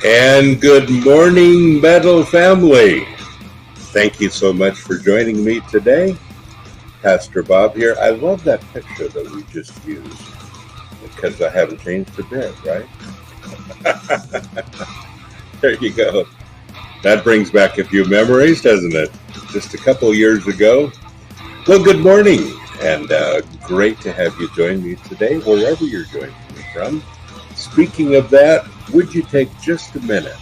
And good morning, Metal family. Thank you so much for joining me today. Pastor Bob here. I love that picture that we just used because I haven't changed a bit, right? There you go. That brings back a few memories, doesn't it? Just a couple years ago. Well, good morning, and great to have you join me today, wherever you're joining me from. Speaking of that, would you take just a minute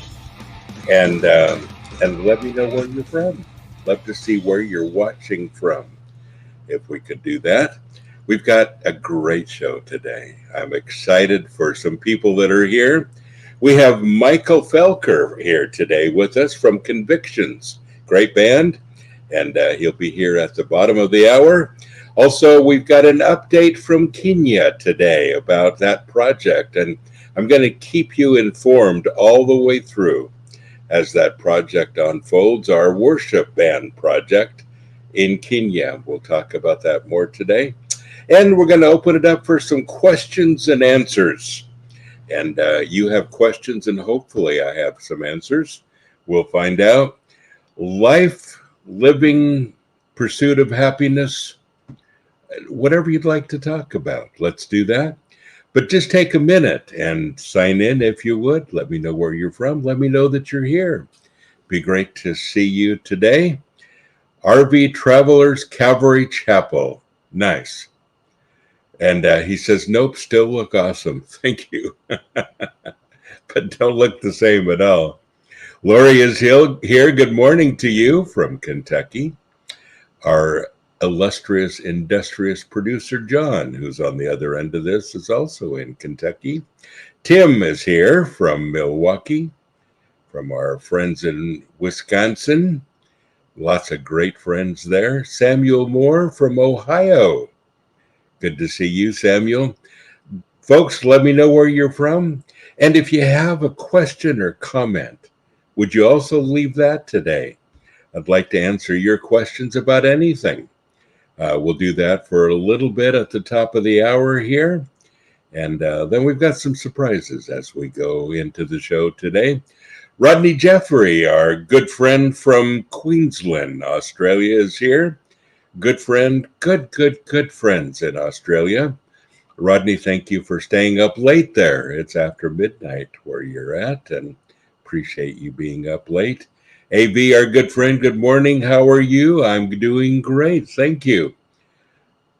and let me know where you're from? Love to see where you're watching from. If we could do that, we've got a great show today. I'm excited for some people that are here. We have Michael Felker here today with us from Convictions, great band, and he'll be here at the bottom of the hour. Also, we've got an update from Kenya today about that project, and I'm going to keep you informed all the way through as that project unfolds, our worship band project in Kenya. We'll talk about that more today. And we're going to open it up for some questions and answers. And you have questions, and hopefully I have some answers. We'll find out. Life, living, pursuit of happiness, whatever you'd like to talk about, let's do that. But just take a minute and sign in if you would. Let me know where you're from. Let me know that you're here. Be great to see you today. RV Travelers Calvary Chapel. Nice. And he says, nope, still look awesome. Thank you. But don't look the same at all. Lori is here. Good morning to you from Kentucky. Our illustrious, industrious producer, John, who's on the other end of this, is also in Kentucky. Tim is here from Milwaukee, from our friends in Wisconsin. Lots of great friends there. Samuel Moore from Ohio. Good to see you, Samuel. Folks, let me know where you're from. And if you have a question or comment, would you also leave that today? I'd like to answer your questions about anything. We'll do that for a little bit at the top of the hour here. And then we've got some surprises as we go into the show today. Rodney Jeffrey, our good friend from Queensland, Australia, is here. Good friend, good friends in Australia. Rodney, thank you for staying up late there. It's after midnight where you're at, and appreciate you being up late. AV, our good friend, good morning. How are you? I'm doing great. Thank you.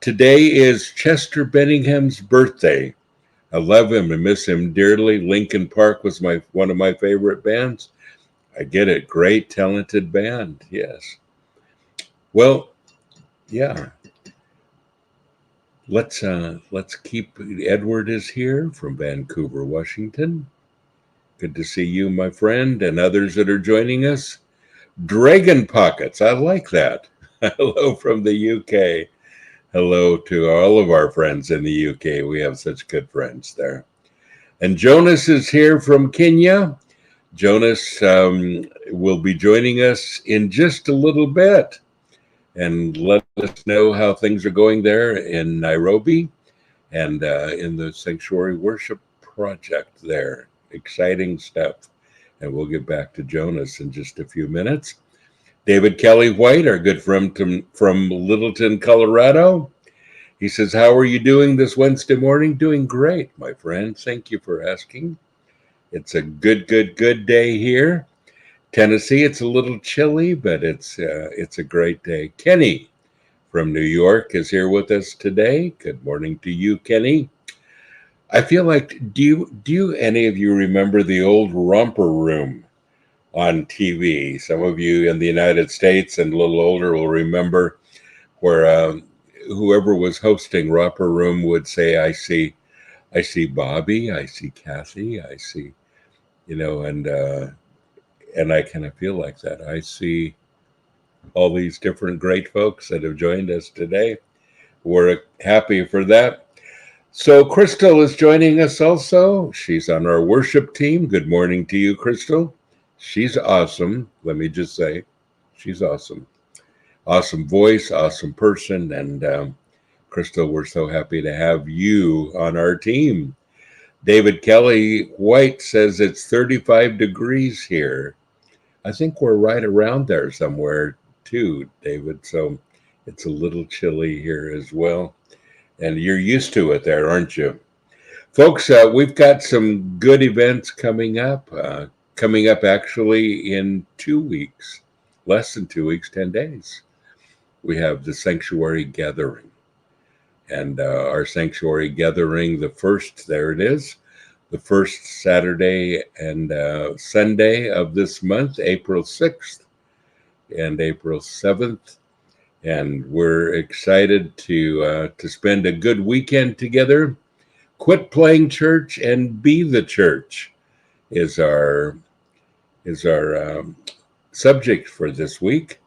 Today is Chester Benningham's birthday. I love him and miss him dearly. Linkin Park was one of my favorite bands. I get it. Great, talented band. Yes. Well, yeah. Let's keep. Edward is here from Vancouver, Washington. Good to see you, my friend, and others that are joining us. Dragon Pockets, I like that. Hello from the UK. Hello to all of our friends in the UK. We have such good friends there. And Jonas is here from Kenya. Jonas will be joining us in just a little bit and let us know how things are going there in Nairobi and in the Sanctuary Worship Project there. Exciting stuff. And we'll get back to Jonas in just a few minutes. David Kelly White, our good friend from Littleton, Colorado. He says, how are you doing this Wednesday morning? Doing great, my friend. Thank you for asking. It's a good day here. Tennessee, it's a little chilly, but it's a great day. Kenny from New York is here with us today. Good morning to you, Kenny. I feel like, do you any of you remember the old Romper Room on TV? Some of you in the United States and a little older will remember where whoever was hosting Romper Room would say, I see Bobby, I see Kathy, I see, and I kind of feel like that. I see all these different great folks that have joined us today. We're happy for that. So Crystal is joining us also. She's on our worship team. Good morning to you, Crystal. She's awesome. Let me just say, she's awesome. Awesome voice, awesome person. And Crystal, we're so happy to have you on our team. David Kelly White says it's 35 degrees here. I think we're right around there somewhere too, David. So it's a little chilly here as well. And you're used to it there, aren't you? Folks, we've got some good events coming up actually in 2 weeks, less than 2 weeks, 10 days. We have the Sanctuary Gathering. And our Sanctuary Gathering, there it is, the first Saturday and Sunday of this month, April 6th and April 7th. And we're excited to spend a good weekend together. Quit playing church and be the church is our subject for this week.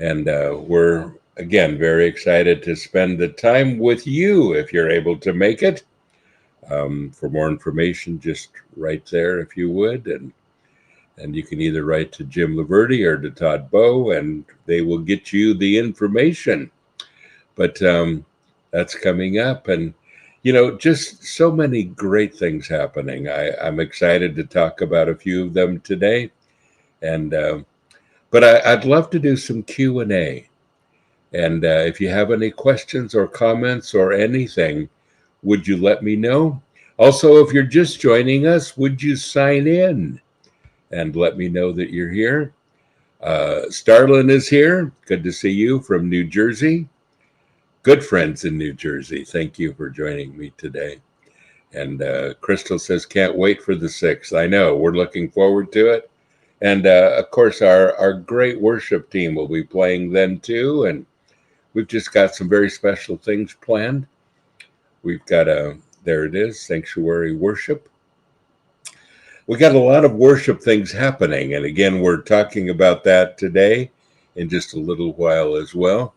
And we're, again, very excited to spend the time with you if you're able to make it. For more information, just write there if you would. And you can either write to Jim Laverty or to Todd Bowe, and they will get you the information. But that's coming up. And, just so many great things happening. I'm excited to talk about a few of them today. And but I'd love to do some Q&A. And if you have any questions or comments or anything, would you let me know? Also, if you're just joining us, would you sign in and let me know that you're here? Starlin is here. Good to see you from New Jersey. Good friends in New Jersey. Thank you for joining me today. And Crystal says, can't wait for the 6th. I know, we're looking forward to it. And of course, our great worship team will be playing then too. And we've just got some very special things planned. We've got there it is, Sanctuary Worship. We got a lot of worship things happening. And again, we're talking about that today in just a little while as well.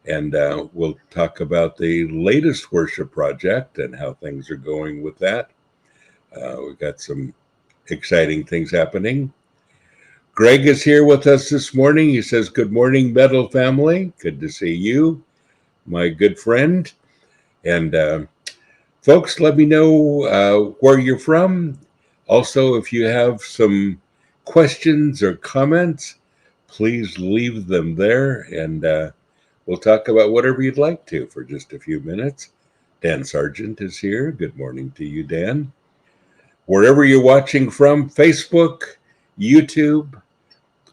And we'll talk about the latest worship project and how things are going with that. We've got some exciting things happening. Greg is here with us this morning. He says, good morning, Metal family. Good to see you, my good friend. And folks, let me know where you're from. Also, if you have some questions or comments, please leave them there. And we'll talk about whatever you'd like to for just a few minutes. Dan Sargent is here. Good morning to you, Dan. Wherever you're watching from, Facebook, YouTube,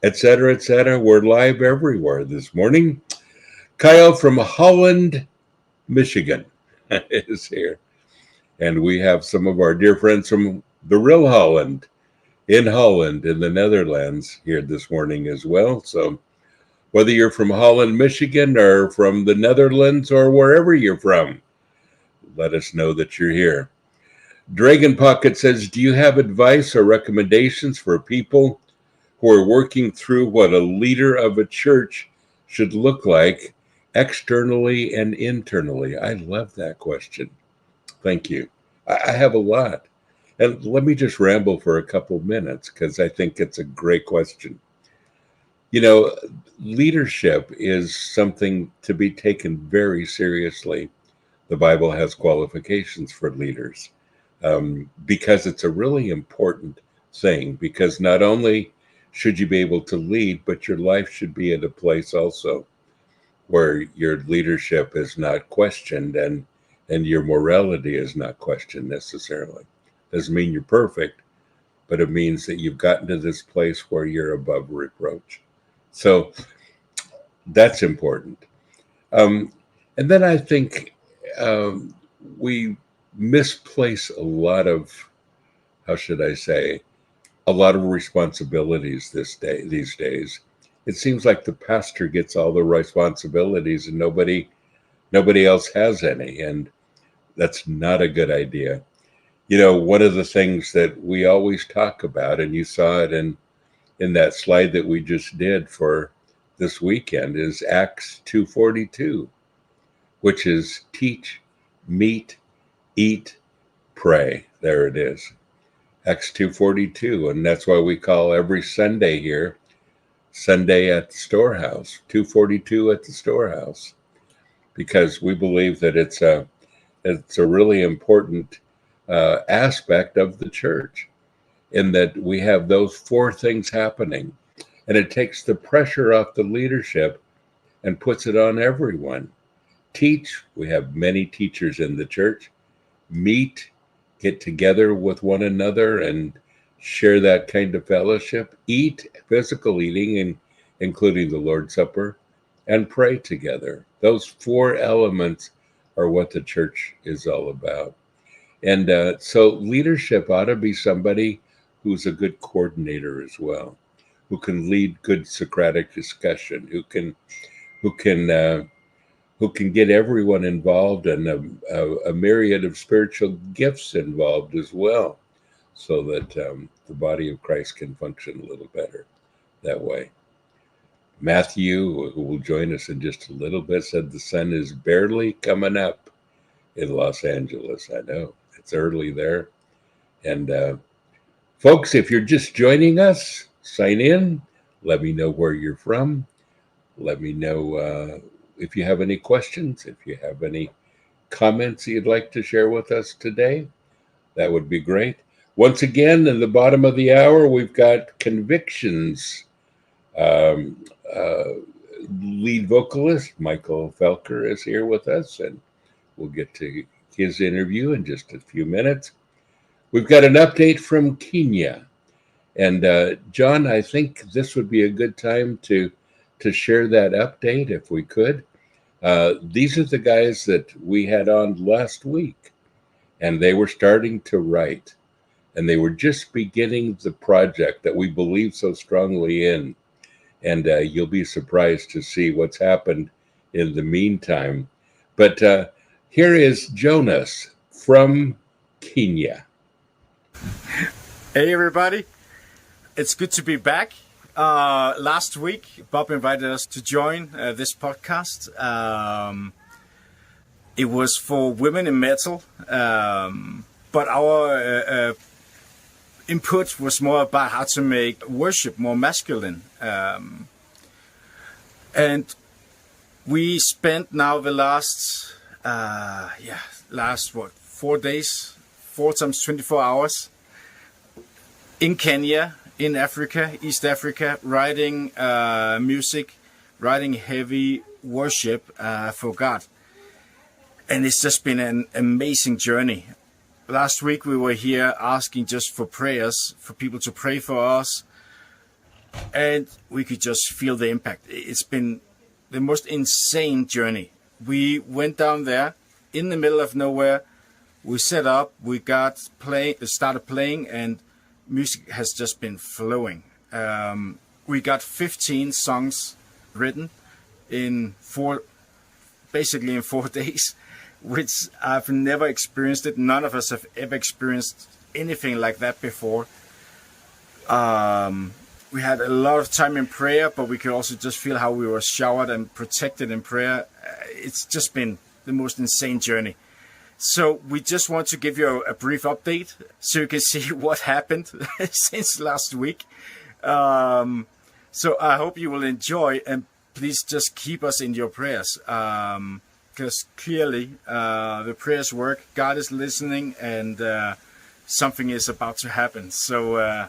etc., we're live everywhere this morning. Kyle from Holland, Michigan is here. And we have some of our dear friends from the real Holland, in the Netherlands, here this morning as well. So whether you're from Holland, Michigan, or from the Netherlands, or wherever you're from, let us know that you're here. Dragon Pocket says, do you have advice or recommendations for people who are working through what a leader of a church should look like externally and internally? I love that question. Thank you. I have a lot. And let me just ramble for a couple minutes because I think it's a great question. Leadership is something to be taken very seriously. The Bible has qualifications for leaders because it's a really important thing, because not only should you be able to lead, but your life should be at a place also where your leadership is not questioned and your morality is not questioned necessarily. Doesn't mean you're perfect, but it means that you've gotten to this place where you're above reproach. So that's important. And then I think we misplace a lot of, how should I say, a lot of responsibilities these days. It seems like the pastor gets all the responsibilities and nobody else has any, and that's not a good idea. One of the things that we always talk about, and you saw it in that slide that we just did for this weekend, is Acts 2:42, which is teach, meet, eat, pray. There it is. Acts 2:42, and that's why we call every Sunday here Sunday at the Storehouse, 2:42 at the Storehouse, because we believe that it's a really important aspect of the church, in that we have those four things happening, and it takes the pressure off the leadership and puts it on everyone. Teach, we have many teachers in the church. Meet, get together with one another and share that kind of fellowship. Eat, physical eating, and including the Lord's Supper, and pray together. Those four elements are what the church is all about. And so leadership ought to be somebody who's a good coordinator as well, who can lead good Socratic discussion, who can get everyone involved, and a myriad of spiritual gifts involved as well, so that the body of Christ can function a little better that way. Matthew, who will join us in just a little bit, said the sun is barely coming up in Los Angeles. I know, it's early there. And folks, if you're just joining us, sign in. Let me know where you're from. Let me know if you have any questions, if you have any comments you'd like to share with us today. That would be great. Once again, in the bottom of the hour, we've got Convictions. Lead vocalist Michael Felker is here with us, and we'll get to his interview in just a few minutes. We've got an update from Kenya. And John, I think this would be a good time to share that update if we could. These are the guys that we had on last week, and they were starting to write, and they were just beginning the project that we believe so strongly in. And you'll be surprised to see what's happened in the meantime. But here is Jonas from Kenya. Hey, everybody. It's good to be back. Last week, Bob invited us to join this podcast. It was for women in metal, but our input was more about how to make worship more masculine. And we spent now the last 4 days, 4 times 24 hours in Kenya, in Africa, East Africa, writing music, writing heavy worship for God. And it's just been an amazing journey. Last week we were here asking just for prayers, for people to pray for us. And we could just feel the impact. It's been the most insane journey. We went down there in the middle of nowhere. We set up, we started playing, and music has just been flowing. We got 15 songs written in 4 days, which I've never experienced it. None of us have ever experienced anything like that before. We had a lot of time in prayer, but we could also just feel how we were showered and protected in prayer. It's just been the most insane journey. So we just want to give you a brief update so you can see what happened since last week. So I hope you will enjoy, and please just keep us in your prayers. Because clearly the prayers work, God is listening, and something is about to happen. So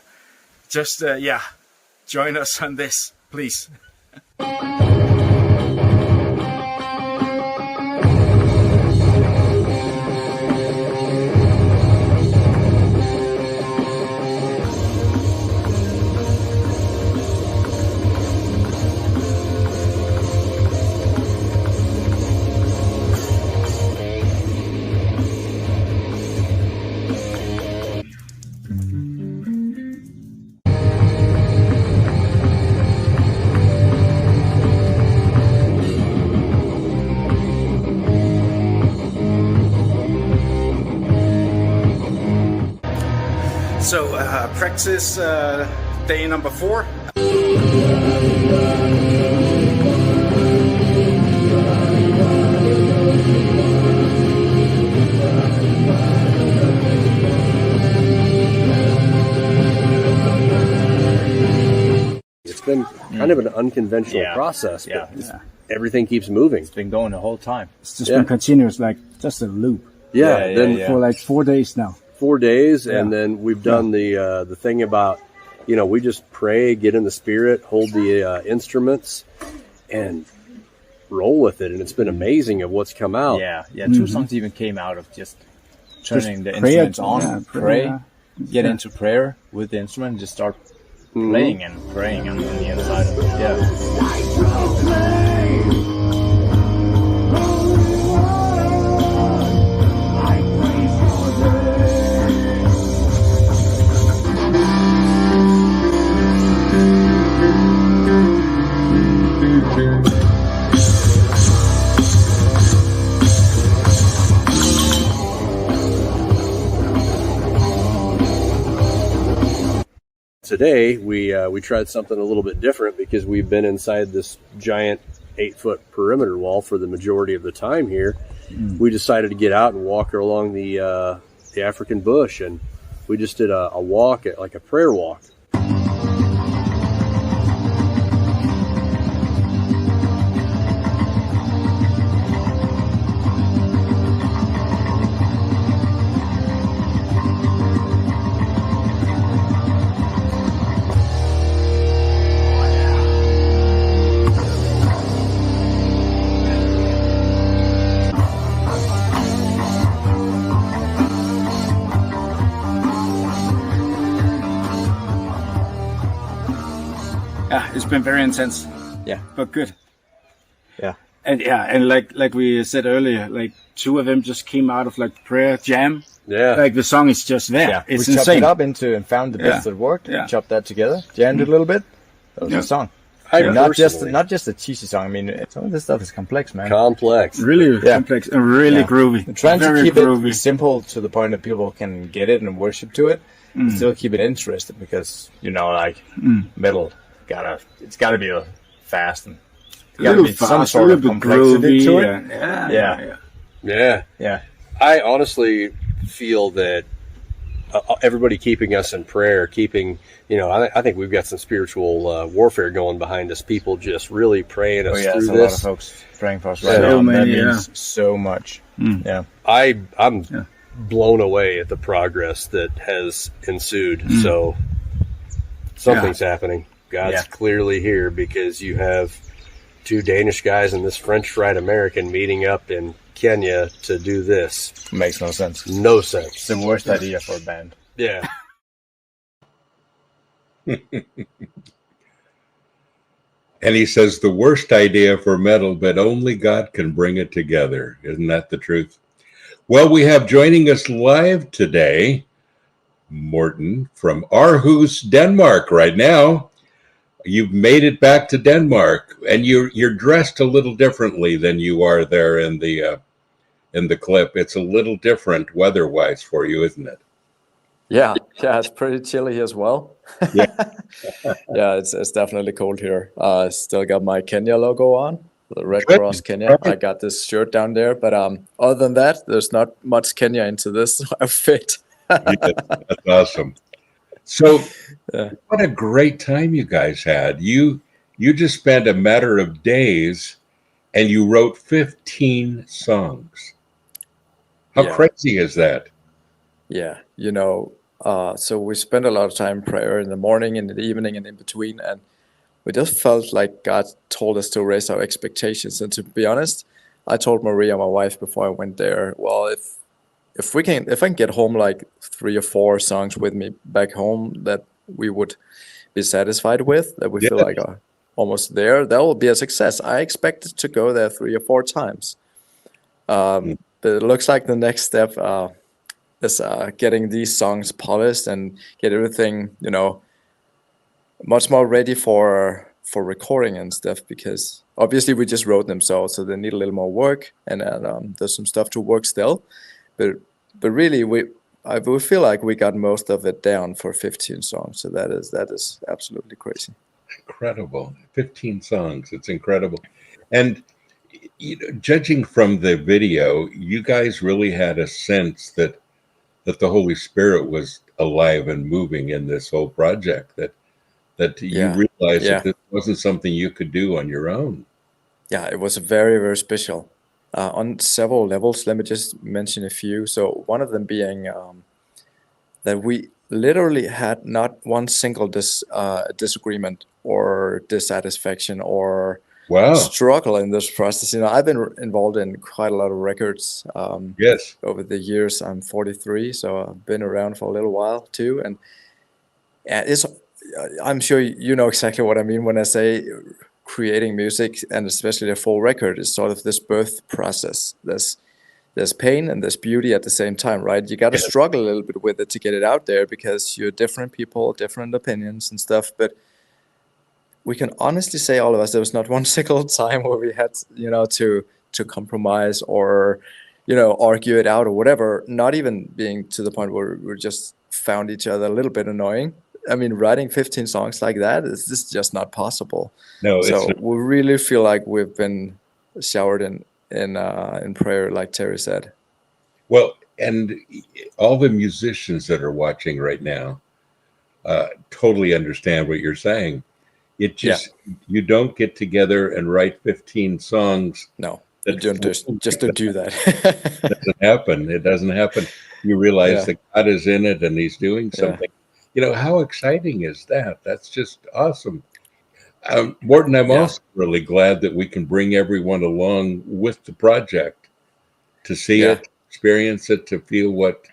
join us on this, please. So practice day number 4. It's been kind of an unconventional process, but everything keeps moving. It's been going the whole time. It's just been continuous, like just a loop. For like 4 days now. 4 days, and then we've done the thing about, we just pray, get in the spirit, hold the instruments, and roll with it, and it's been amazing of what's come out. Two songs even came out of just turning the instruments on, pray, get into prayer with the instrument, and just start playing and praying on the inside of it. Today we tried something a little bit different because we've been inside this giant 8-foot perimeter wall for the majority of the time here. We decided to get out and walk along the African bush, and we just did a walk, like a prayer walk. It's been very intense. Yeah, but good. Yeah, and like we said earlier, like 2 of them just came out of like prayer jam. Yeah, like the song is just there. Yeah, it's we insane. chopped it up and found the bits that worked. Yeah. Chopped that together, jammed it a little bit. That was a song. Not just a cheesy song. I mean, some of this stuff is complex, man. Really complex and really groovy. I'm trying to keep it simple to the point that people can get it and worship to it, but still keep it interesting because metal it's gotta be fast and gotta be some sort of complexity to it. Yeah. I honestly feel that everybody keeping us in prayer, I think we've got some spiritual warfare going behind us. People just really praying us through this. A lot of folks praying for us right now. That means so much. Yeah, I'm blown away at the progress that has ensued. So something's happening. God's clearly here because you have 2 Danish guys and this French fried American meeting up in Kenya to do this. Makes no sense. No sense. It's the worst idea for a band. Yeah. And he says the worst idea for metal, but only God can bring it together. Isn't that the truth? Well, we have joining us live today, Morten from Aarhus, Denmark right now. You've made it back to Denmark, and you're dressed a little differently than you are there in the clip. It's a little different weather-wise for you, isn't it? Yeah, it's pretty chilly as well. Yeah, it's definitely cold here. Still got my Kenya logo on, the Red Cross Kenya. I got this shirt down there, but other than that, there's not much Kenya into this outfit. That's awesome. So what a great time you guys had. You just spent a matter of days and you wrote 15 songs. How crazy is that? Yeah, so we spent a lot of time in prayer in the morning and in the evening and in between, and we just felt like God told us to raise our expectations. And to be honest, I told Maria, my wife, before I went there, well, if I can get home like 3 or 4 songs with me back home that we would be satisfied with, that we feel like are almost there, that will be a success. I expected to go there 3 or 4 times. But it looks like the next step is getting these songs polished and get everything, much more ready for recording and stuff, because obviously we just wrote them, so they need a little more work, and there's some stuff to work still. But really, we feel like we got most of it down for 15 songs. So that is absolutely crazy. Incredible. 15 songs. It's incredible. And judging from the video, you guys really had a sense that the Holy Spirit was alive and moving in this whole project, that you realized that this wasn't something you could do on your own. Yeah, it was very, very special. On several levels. Let me just mention a few. So one of them being that we literally had not one single disagreement or dissatisfaction or Wow. struggle in this process. You know, I've been involved in quite a lot of records Yes. over the years. I'm 43, so I've been around for a little while too, and it's. I'm sure you know exactly what I mean when I say creating music, and especially a full record, is sort of this birth process. There's pain and there's beauty at the same time, right? You got to Yes. struggle a little bit with it to get it out there because you're different people, different opinions and stuff. But we can honestly say, all of us, there was not one single time where we had, you know, to compromise or, you know, argue it out or whatever. Not even being to the point where we just found each other a little bit annoying. I mean, writing 15 songs like that is just not possible. No, it's So not. we really feel like we've been showered in prayer, like Terry said. Well, and all the musicians that are watching right now totally understand what you're saying. It just, you don't get together and write 15 songs. No, That you don't just don't do that. doesn't happen. It doesn't happen. You realize Yeah. that God is in it and he's doing Yeah. something. You know, how exciting is that? That's just awesome. Morton, I'm Yeah. also really glad that we can bring everyone along with the project to see Yeah. it, experience it, to feel what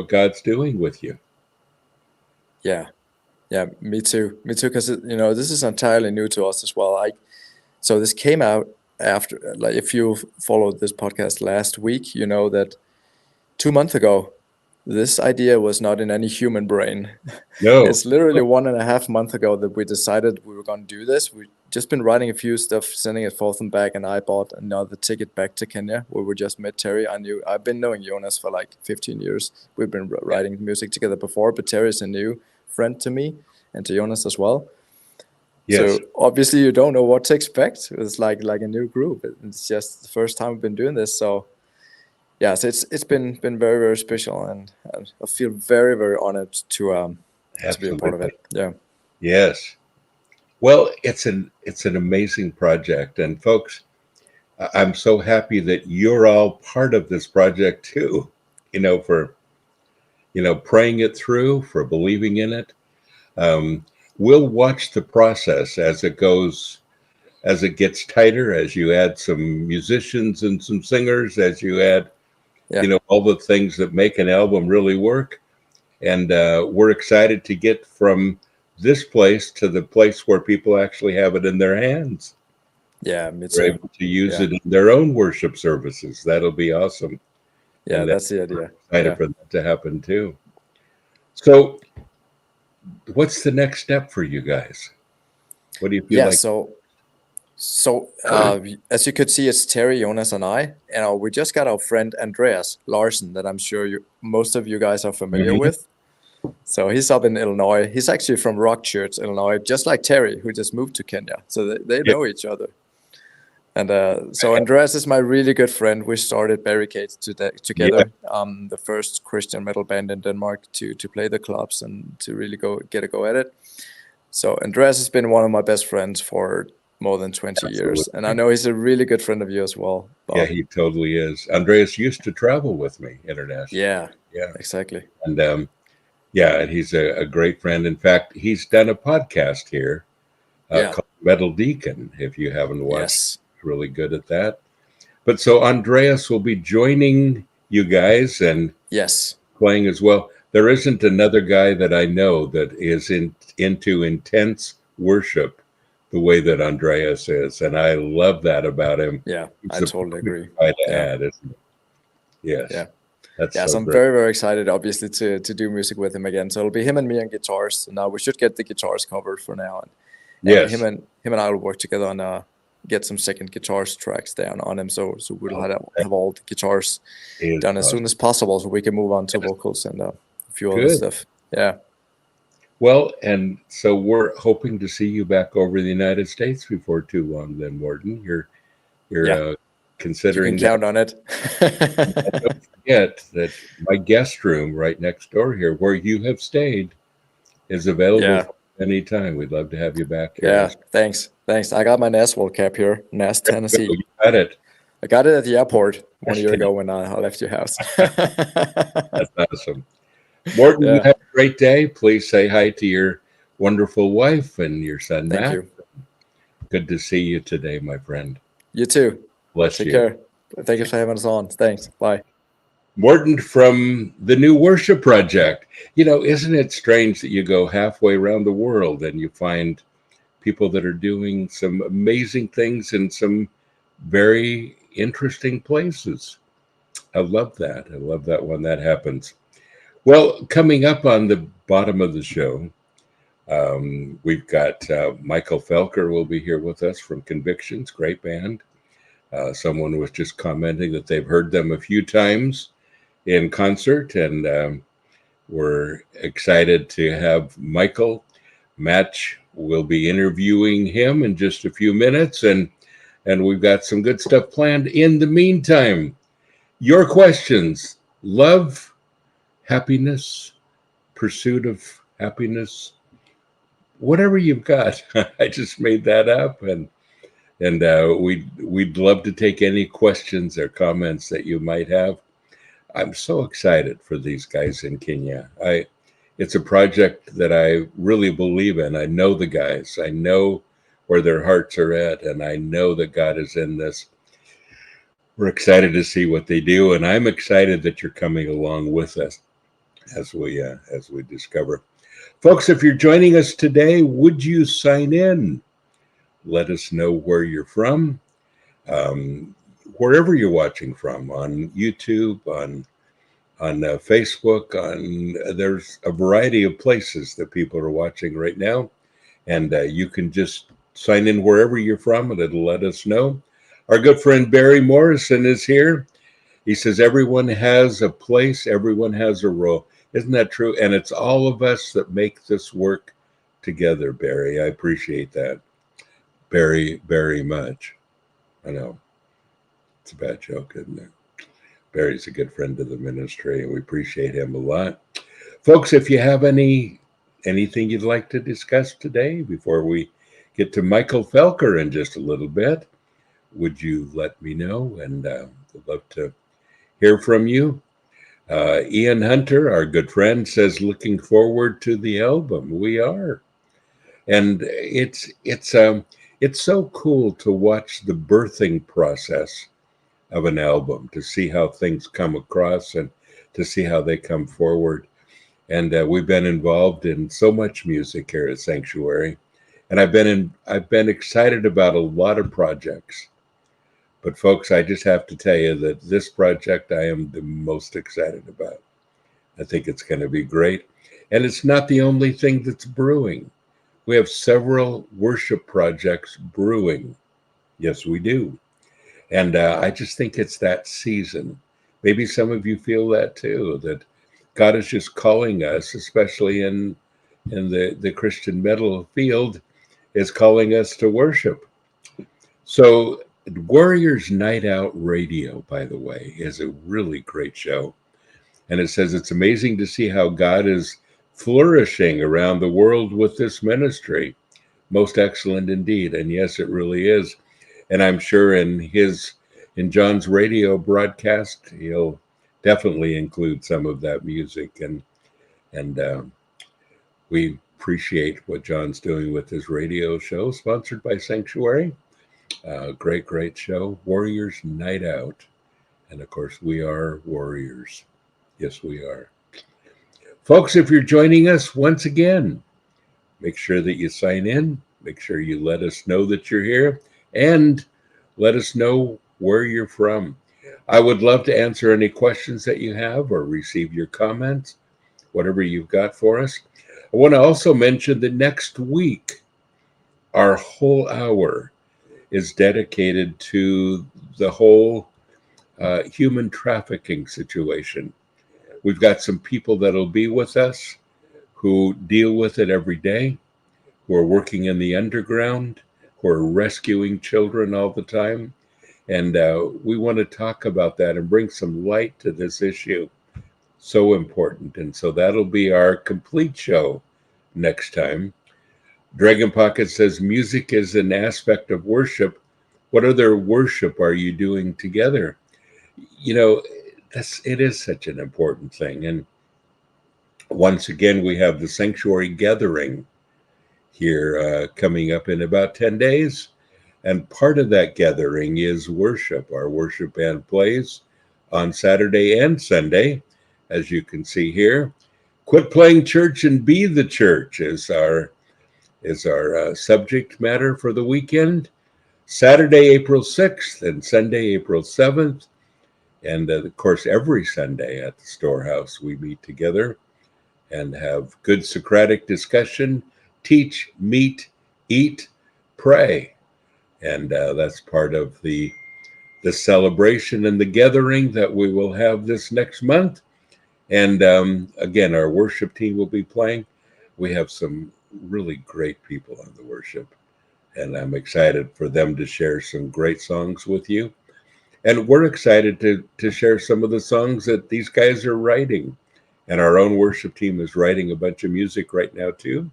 God's doing with you. Yeah, me too. Because you know, this is entirely new to us as well. So this came out after, like, if you followed this podcast last week, you know that 2 months ago, this idea was not in any human brain. No, It's literally 1.5 months ago that we decided we were going to do this. We've just been writing a few stuff, sending it forth and back, and I bought another ticket back to Kenya where we just met Terry. I've been knowing Jonas for like 15 years. We've been writing music together before, but Terry is a new friend to me and to Jonas as well. yes, So obviously you don't know what to expect. It's like a new group. It's just the first time we've been doing this, so yeah, so it's been very, very special, and I feel very, very honored to be a part of absolutely. it. Yeah. Yes. Well, it's an amazing project, and folks, I'm so happy that you're all part of this project too. You know, for praying it through, for believing in it. We'll watch the process as it goes, as it gets tighter, as you add some musicians and some singers, as you add, Yeah. all the things that make an album really work. And we're excited to get from this place to the place where people actually have it in their hands. Yeah, me They're too. able to use Yeah. it in their own worship services. That'll be awesome. Yeah, And that's the we're idea. excited Yeah. for that to happen too. So, what's the next step for you guys? What do you feel Yeah, like? so as you could see, it's Terry, Jonas, and I. And we just got our friend Andreas Larsen that I'm sure most of you guys are familiar Mhm. with. So he's up in Illinois. He's actually from Rock Church, Illinois, just like Terry, who just moved to Kenya. So they Yeah. know each other. And so Andreas is my really good friend. We started Barricades together, the first Christian metal band in Denmark to play the clubs and to really get a go at it. So Andreas has been one of my best friends for more than 20 years. And I know he's a really good friend of you as well, Bob. Yeah, he totally is. Andreas used to travel with me internationally. Yeah, Yeah. exactly. And and he's a great friend. In fact, he's done a podcast here Yeah. called Metal Deacon. If you haven't watched, Yes. he's really good at that. But so Andreas will be joining you guys and Yes. playing as well. There isn't another guy that I know that is into intense worship the way that Andreas is, and I love that about him. Yeah, He's I the totally perfect agree. guy to Yeah. add, isn't it? Yes. Yeah. That's Yeah, so so I'm great. very, very excited, obviously, to do music with him again. So it'll be him and me on guitars. Now we should get the guitars covered for now, and Yes. him and I will work together on get some second guitars tracks down on him. So we'll have all the guitars He is done as soon as possible, so we can move on to vocals and a few other Good. stuff. Yeah. Well, and so we're hoping to see you back over the United States before too long. Then, Morton, you're Yeah. You considering can count on it. And don't forget that my guest room right next door here, where you have stayed, is available Yeah. anytime. We'd love to have you back here. Yeah. Thanks. I got my Nashville cap here, Nash, Tennessee. You got it. I got it at the airport 1 year Okay. ago when I left your house. That's awesome. Morton, you Yeah. have a great day. Please say hi to your wonderful wife and your son, Thank Matt. you. Good to see you today, my friend. You too. Bless Take you. care. Thank you for having us on. Thanks. Bye. Morton from the New Worship Project. Isn't it strange that you go halfway around the world and you find people that are doing some amazing things in some very interesting places? I love that. I love that when that happens. Well, coming up on the bottom of the show, we've got Michael Felker will be here with us from Convictions, great band. Someone was just commenting that they've heard them a few times in concert, and we're excited to have Michael. Match will be interviewing him in just a few minutes, and we've got some good stuff planned. In the meantime, your questions: love, happiness, pursuit of happiness, whatever you've got. I just made that up, and we'd love to take any questions or comments that you might have. I'm so excited for these guys in Kenya. It's a project that I really believe in. I know the guys. I know where their hearts are at, and I know that God is in this. We're excited to see what they do, and I'm excited that you're coming along with us as we discover. Folks, if you're joining us today, would you sign in? Let us know where you're from, wherever you're watching from, on YouTube, on Facebook, there's a variety of places that people are watching right now, and you can just sign in wherever you're from, and it'll let us know. Our good friend Barry Morrison is here. He says everyone has a place, everyone has a role. Isn't that true? And it's all of us that make this work together, Barry. I appreciate that very, very much. I know it's a bad joke, isn't it? Barry's a good friend of the ministry, and we appreciate him a lot. Folks, if you have anything you'd like to discuss today before we get to Michael Felker in just a little bit, would you let me know? And I'd love to hear from you. Ian Hunter, our good friend, says looking forward to the album. We are, and it's so cool to watch the birthing process of an album, to see how things come across and to see how they come forward. And we've been involved in so much music here at Sanctuary, and I've been excited about a lot of projects. But folks, I just have to tell you that this project I am the most excited about. I think it's going to be great. And it's not the only thing that's brewing. We have several worship projects brewing. Yes, we do. And I just think it's that season. Maybe some of you feel that too, that God is just calling us, especially in the Christian metal field, is calling us to worship. So Warriors Night Out Radio, by the way, is a really great show. And it says it's amazing to see how God is flourishing around the world with this ministry. Most excellent indeed. And yes, it really is. And I'm sure in John's radio broadcast, he'll definitely include some of that music. And we appreciate what John's doing with his radio show, sponsored by Sanctuary. Great show. Warriors Night Out. And of course, we are warriors. Yes, we are. Folks, if you're joining us once again, make sure that you sign in. Make sure you let us know that you're here, and let us know where you're from. I would love to answer any questions that you have or receive your comments, whatever you've got for us. I want to also mention that next week, our whole hour is dedicated to the whole human trafficking situation. We've got some people that'll be with us who deal with it every day, who are working in the underground, who are rescuing children all the time. And we want to talk about that and bring some light to this issue. So important. And so that'll be our complete show next time. Dragon Pocket says music is an aspect of worship. What other worship are you doing together? It is such an important thing. And Once again, we have the Sanctuary Gathering here coming up in about 10 days. And part of that gathering is worship. Our worship band plays on Saturday and Sunday, as you can see here. Quit playing church and be the church is our subject matter for the weekend. Saturday, April 6th and Sunday, April 7th. And of course, every Sunday at the Storehouse, we meet together and have good Socratic discussion, teach, meet, eat, pray. And that's part of the celebration and the gathering that we will have this next month. And again, our worship team will be playing. We have some really great people on the worship, and I'm excited for them to share some great songs with you. And we're excited to share some of the songs that these guys are writing. And our own worship team is writing a bunch of music right now too,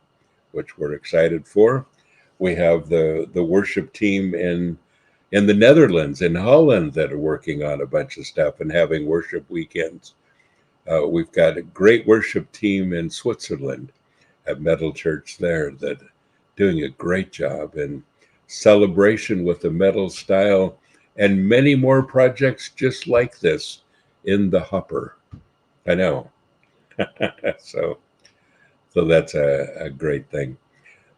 which we're excited for. We have the worship team in the Netherlands, in Holland, that are working on a bunch of stuff and having worship weekends. We've got a great worship team in Switzerland at Metal Church there that doing a great job in celebration with the metal style, and many more projects just like this in the hopper. I know. So that's a great thing.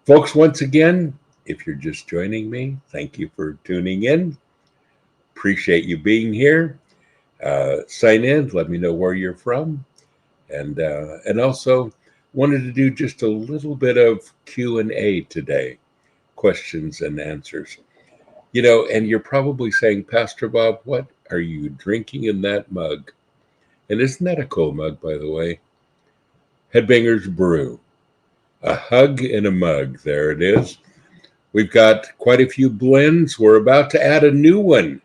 Folks, once again, if you're just joining me, thank you for tuning in. Appreciate you being here. Sign in, let me know where you're from. And also wanted to do just a little bit of Q&A today, questions and answers. You know, and you're probably saying, Pastor Bob, what are you drinking in that mug? And isn't that a cool mug, by the way? Headbangers Brew. A hug in a mug. There it is. We've got quite a few blends. We're about to add a new one.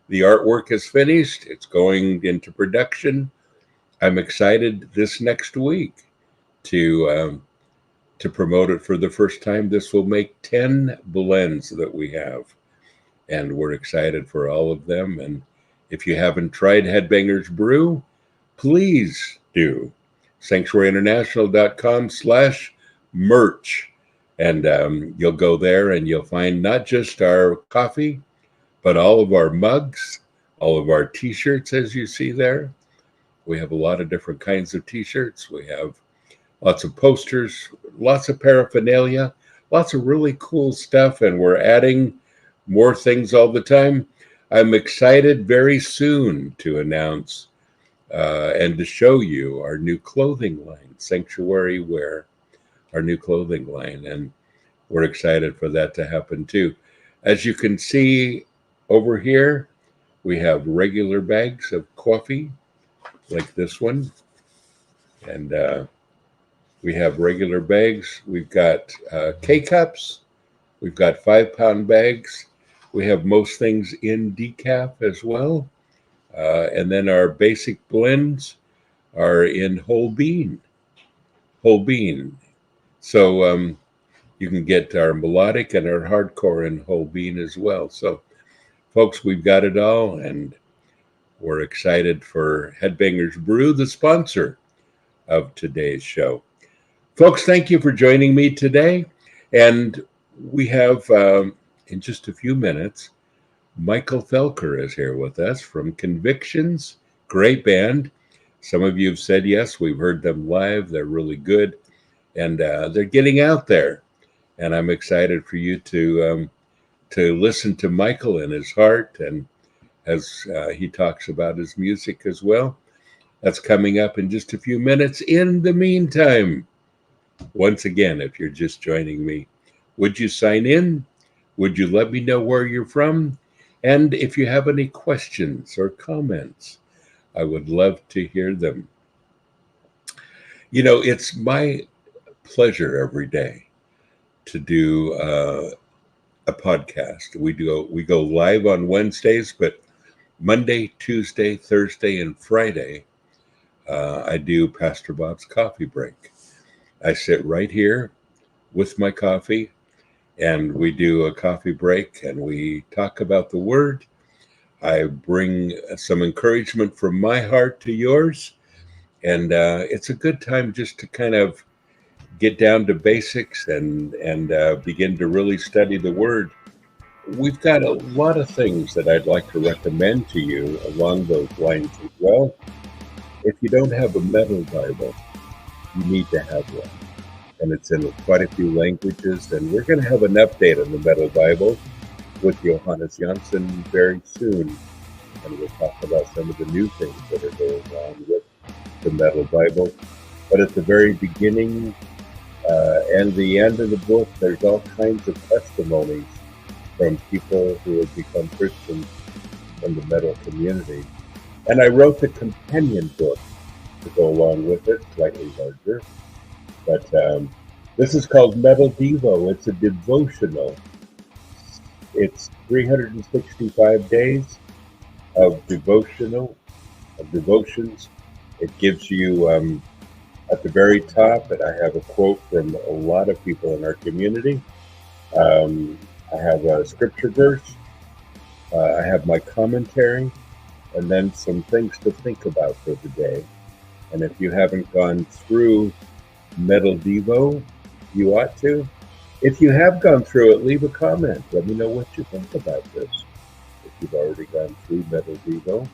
The artwork is finished. It's going into production. I'm excited this next week to promote it for the first time. This will make 10 blends that we have. And we're excited for all of them. And if you haven't tried Headbangers Brew, please do. sanctuaryinternational.com/merch. And you'll go there and you'll find not just our coffee, but all of our mugs, all of our t-shirts, as you see there. We have a lot of different kinds of t-shirts. We have lots of posters, lots of paraphernalia, lots of really cool stuff. And we're adding more things all the time. I'm excited very soon to announce and to show you our new clothing line, Sanctuary Wear, our new clothing line. And we're excited for that to happen too. As you can see over here, we have regular bags of coffee like this one. And we have regular bags. We've got K-cups. We've got 5-pound bags. We have most things in decaf as well. And then our basic blends are in whole bean. Whole bean. So you can get our melodic and our hardcore in whole bean as well. So, folks, we've got it all. And we're excited for Headbangers Brew, the sponsor of today's show. Folks, thank you for joining me today. And we have, in just a few minutes, Michael Felker is here with us from Convictions. Great band. Some of you have said yes, we've heard them live. They're really good. And they're getting out there. And I'm excited for you to listen to Michael and his heart, and as he talks about his music as well. That's coming up in just a few minutes. In the meantime, once again, if you're just joining me, would you sign in? Would you let me know where you're from? And if you have any questions or comments, I would love to hear them. You know, it's my pleasure every day to do a podcast. We go live on Wednesdays, but Monday, Tuesday, Thursday, and Friday, I do Pastor Bob's Coffee Break. I sit right here with my coffee, and we do a coffee break, and we talk about the Word. I bring some encouragement from my heart to yours, And it's a good time just to kind of get down to basics and begin to really study the Word. We've got a lot of things that I'd like to recommend to you along those lines as well. If you don't have a metal Bible, you need to have one. And it's in quite a few languages. And we're going to have an update on the metal Bible with Johannes Janssen very soon. And we'll talk about some of the new things that are going on with the metal Bible. But at the very beginning and the end of the book, there's all kinds of testimonies from people who have become Christians in the metal community. And I wrote the companion book to go along with it, slightly larger. But this is called Metal Devo. It's a devotional. It's 365 days of devotions. It gives you at the very top, and I have a quote from a lot of people in our community. I have a scripture verse. I have my commentary, and then some things to think about for the day. And if you haven't gone through Metal Devo, you ought to. If you have gone through it, leave a comment. Let me know what you think about this. If you've already gone through Metal Devo.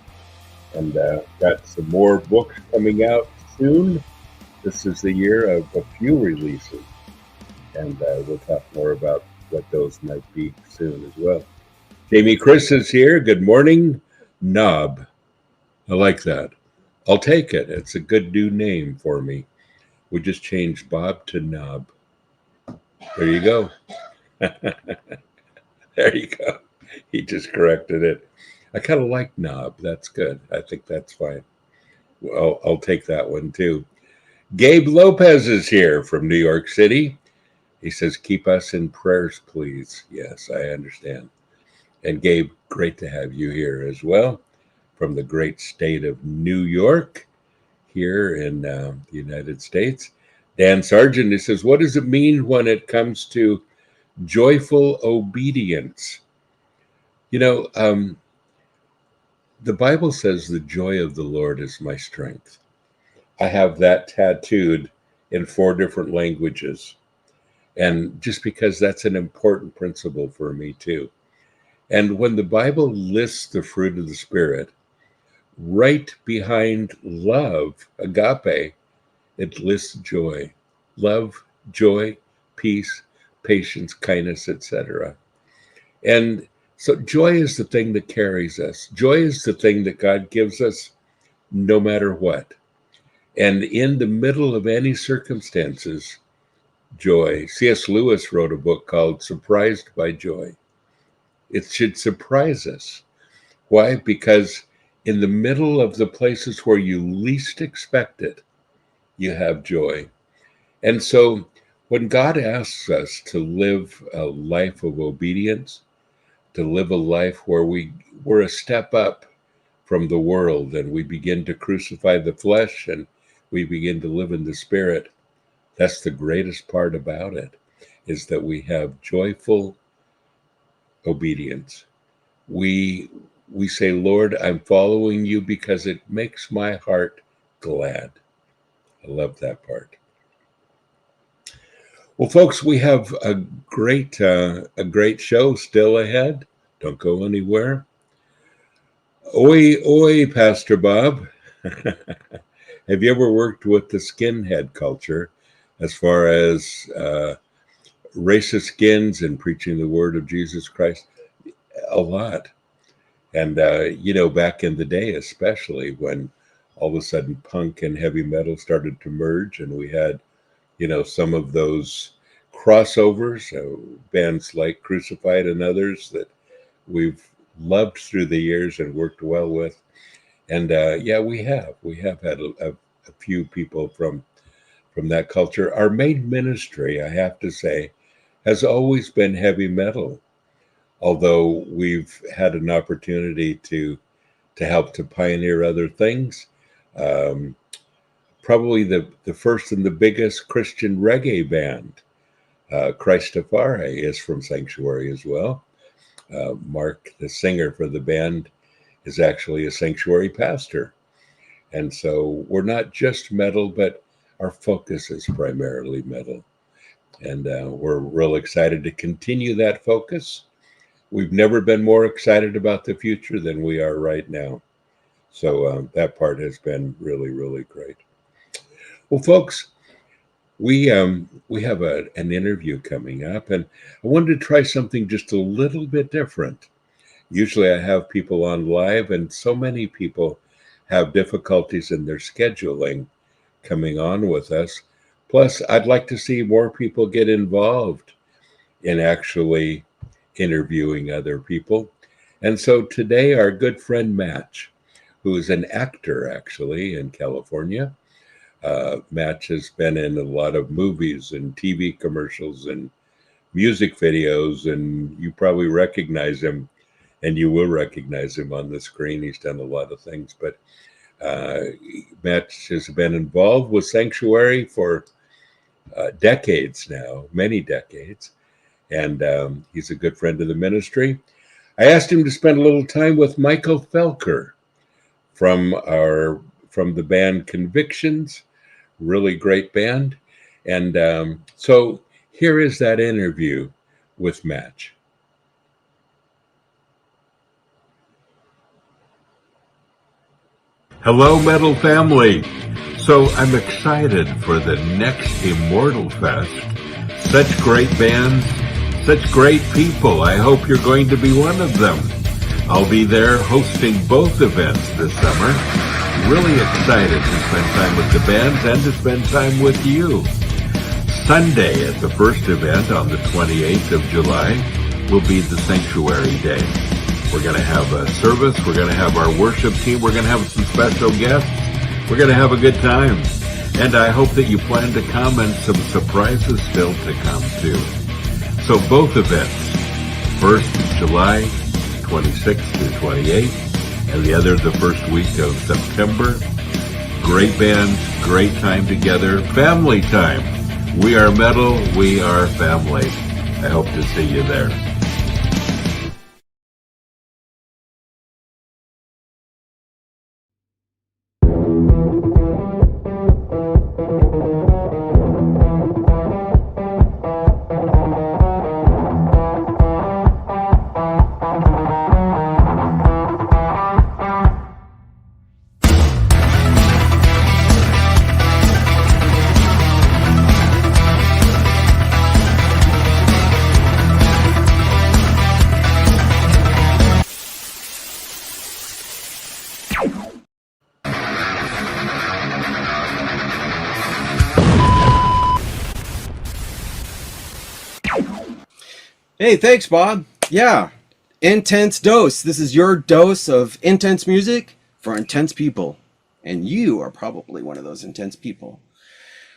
And got some more books coming out soon. This is the year of a few releases. And we'll talk more about what those might be soon as well. Jamie Chris is here. Good morning. Knob. I like that. I'll take it. It's a good new name for me. We just changed Bob to Knob. There you go. There you go. He just corrected it. I kind of like Knob. That's good. I think that's fine. Well, I'll take that one too. Gabe Lopez is here from New York City. He says, keep us in prayers, please. Yes, I understand. And Gabe, great to have you here as well from the great state of New York here in the United States. Dan Sargent, he says, what does it mean when it comes to joyful obedience? You know, the Bible says the joy of the Lord is my strength. I have that tattooed in 4 different languages. And just because that's an important principle for me too. And when the Bible lists the fruit of the Spirit, right behind love, agape, it lists joy. Love, joy, peace, patience, kindness, etc. And so joy is the thing that carries us. Joy is the thing that God gives us no matter what. And in the middle of any circumstances, joy. C.S. Lewis wrote a book called Surprised by Joy. It should surprise us. Why? Because in the middle of the places where you least expect it, you have joy. And so when God asks us to live a life of obedience, to live a life where we're a step up from the world and we begin to crucify the flesh and we begin to live in the Spirit, that's the greatest part about it, is that we have joyful obedience. We say, Lord, I'm following you because it makes my heart glad. I love that part. Well, folks, we have a great show still ahead. Don't go anywhere. Oi, oi, Pastor Bob. Have you ever worked with the skinhead culture as far as racist skins and preaching the word of Jesus Christ? A lot. And, back in the day, especially when all of a sudden punk and heavy metal started to merge and we had, some of those crossovers, bands like Crucified and others that we've loved through the years and worked well with. And we have had a few people from that culture. Our main ministry, I have to say, has always been heavy metal, although we've had an opportunity to help to pioneer other things. Probably the first and the biggest Christian reggae band, Christafari, is from Sanctuary as well. Mark, the singer for the band, is actually a Sanctuary pastor. And so we're not just metal, but our focus is primarily metal. And we're real excited to continue that focus. We've never been more excited about the future than we are right now. So that part has been really, really great. Well, folks, we have an interview coming up, and I wanted to try something just a little bit different. Usually I have people on live, and so many people have difficulties in their scheduling coming on with us. Plus, I'd like to see more people get involved in actually interviewing other people. And so today, our good friend Match, who is an actor actually in California, Match has been in a lot of movies and TV commercials and music videos, and you probably recognize him, and you will recognize him on the screen. He's done a lot of things, but Match has been involved with Sanctuary for decades now, many decades, and he's a good friend of the ministry. I asked him to spend a little time with Michael Felker from the band Convictions, really great band, and so here is that interview with Match. Hello, Metal family. So I'm excited for the next Immortal Fest. Such great bands, such great people. I hope you're going to be one of them. I'll be there hosting both events this summer. Really excited to spend time with the bands and to spend time with you. Sunday at the first event on the 28th of July will be the Sanctuary Day. We're going to have a service. We're going to have our worship team. We're going to have some special guests. We're going to have a good time. And I hope that you plan to come, and some surprises still to come too. So both events, first July 26th through 28th, and the other the first week of September. Great bands, great time together, family time. We are metal, we are family. I hope to see you there. Hey, thanks, Bob. Yeah, Intense Dose. This is your dose of intense music for intense people. And you are probably one of those intense people.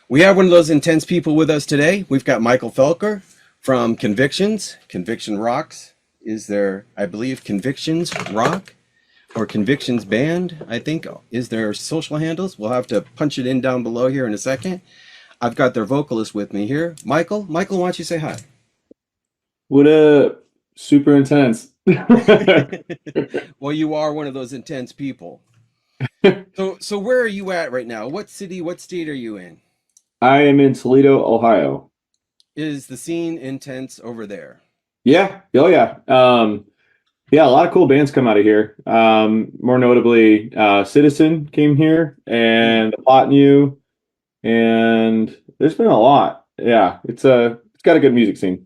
We have one of those intense people with us today. We've got Michael Felker from Convictions. Conviction Rocks is their, I believe, Convictions Rock or Convictions Band, I think, is their social handles. We'll have to punch it in down below here in a second. I've got their vocalist with me here. Michael, why don't you say hi? What up? Super intense. Well, you are one of those intense people. So where are you at right now? What city, what state are you in? I am in Toledo, Ohio. Is the scene intense over there? Yeah. Oh, yeah. Yeah, a lot of cool bands come out of here. More notably, Citizen came here, and Plotnew, and there's been a lot. Yeah, it's got a good music scene.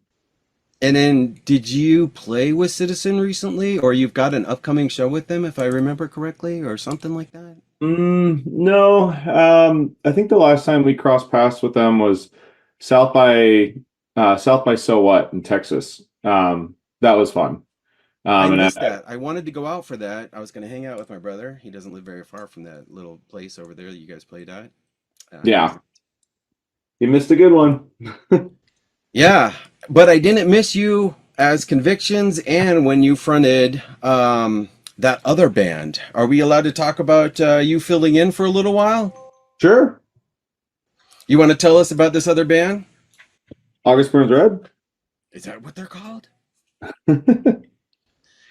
And then, did you play with Citizen recently, or you've got an upcoming show with them, if I remember correctly, or something like that? No. I think the last time we crossed paths with them was South by So What in Texas. That was fun. I missed that. I wanted to go out for that. I was going to hang out with my brother. He doesn't live very far from that little place over there that you guys played at. Yeah. You missed a good one. Yeah, but I didn't miss you as Convictions and when you fronted that other band. Are we allowed to talk about you filling in for a little while? Sure. You want to tell us about this other band? August Burns Red? Is that what they're called?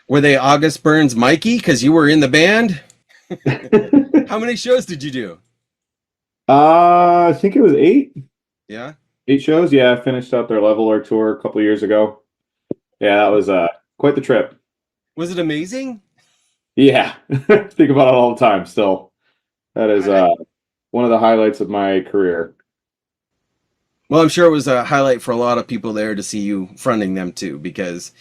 Were they August Burns Mikey because you were in the band? How many shows did you do? I think it was 8. Yeah. 8 shows. Yeah, I finished out their Leveler tour a couple of years ago. Yeah, that was quite the trip. Was it amazing? Yeah, think about it all the time. Still, that is one of the highlights of my career. Well, I'm sure it was a highlight for a lot of people there to see you fronting them too, because